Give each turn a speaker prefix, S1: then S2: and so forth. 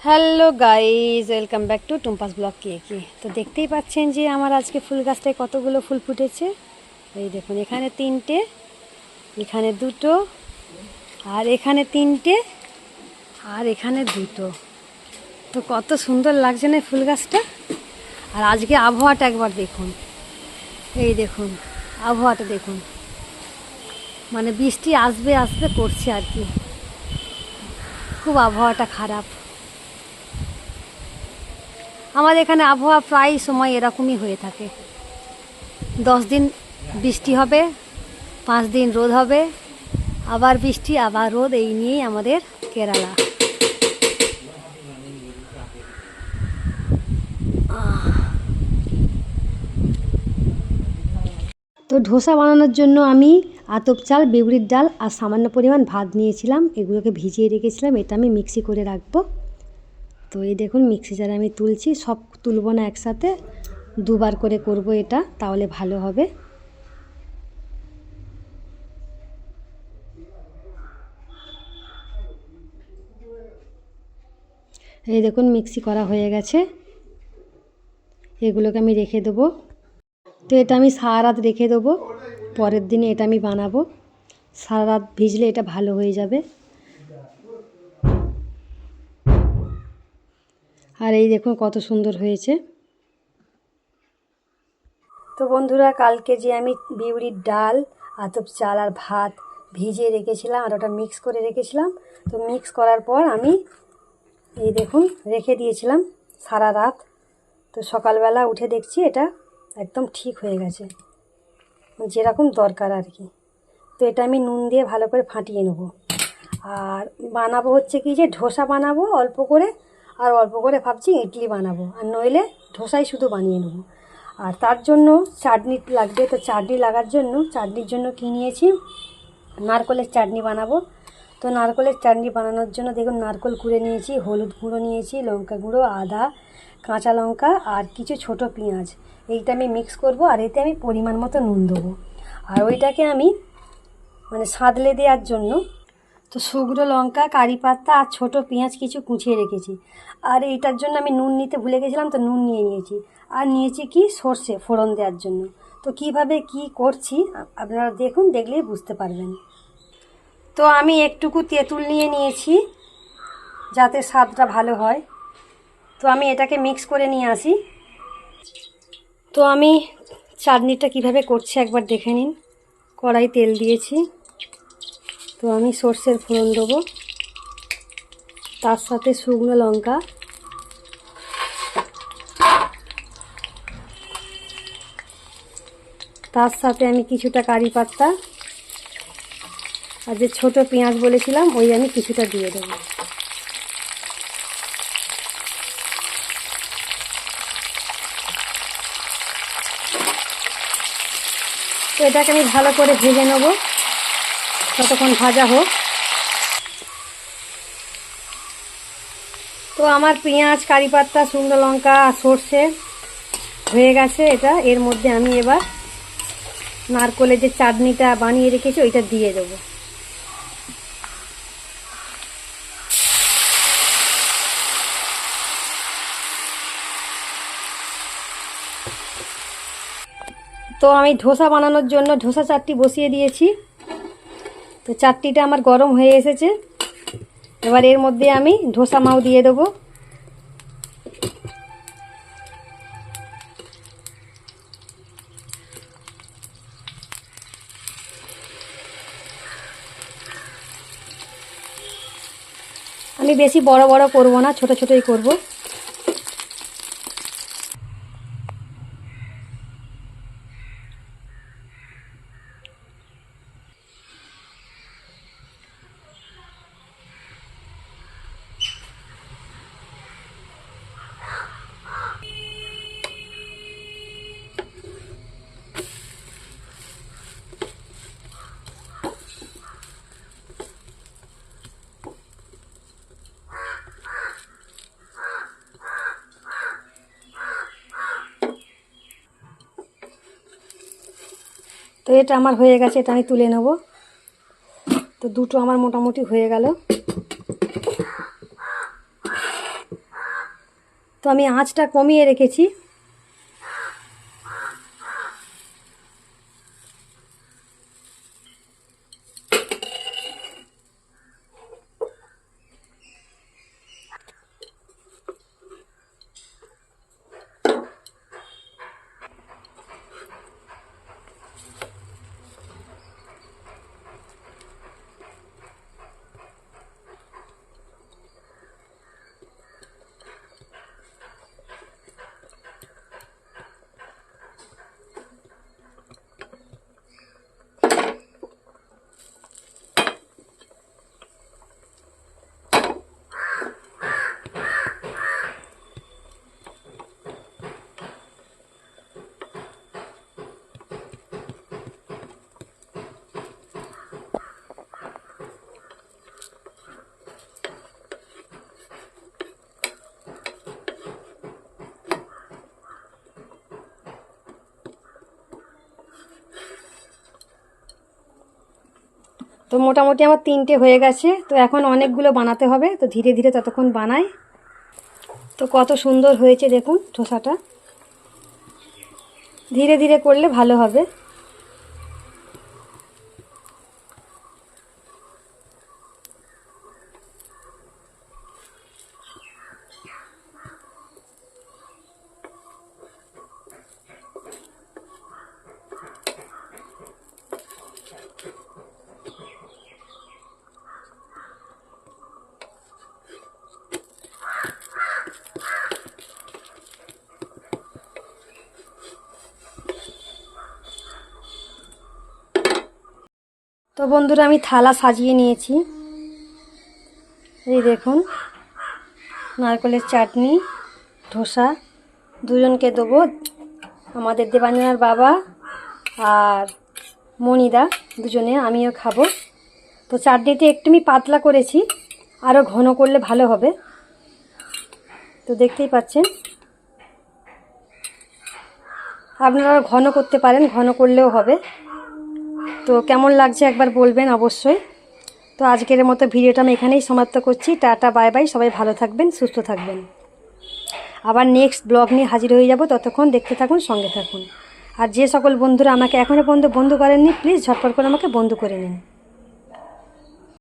S1: Hello guys, welcome back to Tumpa's blog কি। তো দেখতেই পাচ্ছেন যে আমার আজকে ফুল গাছটায় কতগুলো ফুল ফুটেছে। এই দেখুন, এখানে তিনটে, এখানে দুটো, আর এখানে তিনটে, আর এখানে দুটো। তো কত সুন্দর লাগছে না ফুল গাছটা। আর আজকে আবহাওয়াটা একবার দেখুন, এই দেখুন আবহাওয়াটা দেখুন, মানে বৃষ্টি আসবে আসবে করছে আর কি। খুব আবহাওয়াটা খারাপ। আমাদের এখানে আবহাওয়া প্রায় সময় এরকমই হয়ে থাকে। 10 দিন বৃষ্টি হবে, 5 দিন রোদ হবে, আবার বৃষ্টি আবার রোদ, এই নিয়েই আমাদের কেরালা। তো ধোসা বানানোর জন্য আমি আতপ চাল, বিউলির ডাল আর সামান্য পরিমাণ ভাত নিয়েছিলাম। এগুলোকে ভিজিয়ে রেখেছিলাম, এটা আমি মিক্সি করে রাখবো। তো এই দেখুন মিক্সি জারে আমি তুলছি, সব তুলব না একসাথে, দুবার করে করব এটা, তাহলে ভালো হবে। এই দেখুন মিক্সি করা হয়ে গেছে, এগুলোকে আমি রেখে দেবো। তো এটা আমি সারা রাত রেখে দেবো, পরের দিনে এটা আমি বানাবো। সারা রাত ভিজলে এটা ভালো হয়ে যাবে। আর এই দেখুন কত সুন্দর হয়েছে। তো বন্ধুরা, কালকে যে আমি বিউলির ডাল, আতপ চাল আর ভাত ভিজিয়ে রেখেছিলাম আর ওটা মিক্স করে রেখেছিলাম, তো মিক্স করার পর আমি এই দেখুন রেখে দিয়েছিলাম সারা রাত। তো সকালবেলা উঠে দেখছি এটা একদম ঠিক হয়ে গেছে, যেরকম দরকার আর কি। তো এটা আমি নুন দিয়ে ভালো করে ফাটিয়ে নেব। আর বানাবো হচ্ছে কি যে ধোসা বানাবো অল্প করে, আর অল্প করে ভাবছি ইডলি বানাবো, আর নইলে ধোসাই শুধু বানিয়ে নেব। আর তার জন্য চাটনি লাগবে। তো চাটনি লাগার জন্য, চাটনির জন্য কী নিয়েছি, নারকেলের চাটনি বানাবো। তো নারকেলের চাটনি বানানোর জন্য দেখুন নারকেল কুড়ে নিয়েছি, হলুদ গুঁড়ো নিয়েছি, লঙ্কা গুঁড়ো, আদা, কাঁচা লঙ্কা আর কিছু ছোট পেঁয়াজ। এইটা আমি মিক্স করব, আর এতে আমি পরিমাণ মতো নুন দেবো। আর ওইটাকে আমি মানে সাদলে দেওয়ার জন্য তো শুকনো লঙ্কা, কারি পাতা আর ছোটো পেঁয়াজ কিছু কুচিয়ে রেখেছি। আর এইটার জন্য আমি নুন নিতে ভুলে গেছিলাম, তো নুন নিয়ে নিয়েছি। আর নিয়েছি কি সর্ষে ফোড়ন দেওয়ার জন্য। তো কিভাবে কি করছি আপনারা দেখুন, দেখলেই বুঝতে পারবেন। তো আমি একটুকু তেঁতুল নিয়ে নিয়েছি যাতে স্বাদটা ভালো হয়। তো আমি এটাকে মিক্স করে নিয়ে আসি। তো আমি চাটনিটা কিভাবে করছি একবার দেখে নিন। কড়াই তেল দিয়েছি, তো আমি সর্ষের ফোড়ন দেবো, তার সাথে শুকনো লঙ্কা, তার সাথে আমি কিছুটা কারি পাতা, আর যে ছোটো পেঁয়াজ বলেছিলাম ওই আমি কিছুটা দিয়ে দেবো। তো এটাকে আমি ভালো করে ভেজে নেব, ততক্ষণ ভাজা হোক। তো আমার পেঁয়াজ, কারি পাতা, শুকনো লঙ্কা আর সর্ষে হয়ে গেছে। এটা এর মধ্যে আমি এবার নারকেলের যে চাটনিটা বানিয়ে রেখেছি ওইটা দিয়ে দেবো। তো আমি ধোসা বানানোর জন্য ধোসা চাটনি বসিয়ে দিয়েছি। তো চাটনিটা আমার গরম হয়ে এসেছে, এবার এর মধ্যে আমি ধোসা মাও দিয়ে দেবো। আমি বেশি বড় বড় করব না, ছোট ছোটই করব। তো এটা আমার হয়ে গেছে, এটা আমি তুলে নেব। তো দুটো আমার মোটামুটি হয়ে গেল। তো আমি আঁচটা কমিয়ে রেখেছি। তো মোটামুটি আমার 3টে হয়ে গেছে। তো এখন অনেকগুলো বানাতে হবে, তো ধীরে ধীরে ততক্ষণ বানাই। তো কত সুন্দর হয়েছে দেখুন ধোসাটা, ধীরে ধীরে করলে ভালো হবে। তো বন্ধুরা আমি থালা সাজিয়ে নিয়েছি। এই দেখুন নারকেলের চাটনি, ধোসা দুজনকে দেবো, আমাদের দেবাঞ্জনার বাবা আর মণিদা দুজনে, আমিও খাবো। তো চাটনিটি একটু আমি পাতলা করেছি, আরও ঘন করলে ভালো হবে। তো দেখতেই পাচ্ছেন, আপনারা ঘন করতে পারেন, ঘন করলেও হবে। তো কেমন লাগছে একবার বলবেন অবশ্যই। তো আজকের মতো ভিডিওটা আমি এখানেই সমাপ্ত করছি। টাটা বাই বাই, সবাই ভালো থাকবেন, সুস্থ থাকবেন। আবার নেক্সট ব্লগ নিয়ে হাজির হয়ে যাব, ততক্ষণ দেখতে থাকুন, সঙ্গে থাকুন। আর যে সকল বন্ধুরা আমাকে এখনও পর্যন্ত বন্ধু করেননি, প্লিজ ঝটপট করে আমাকে বন্ধু করে নিন।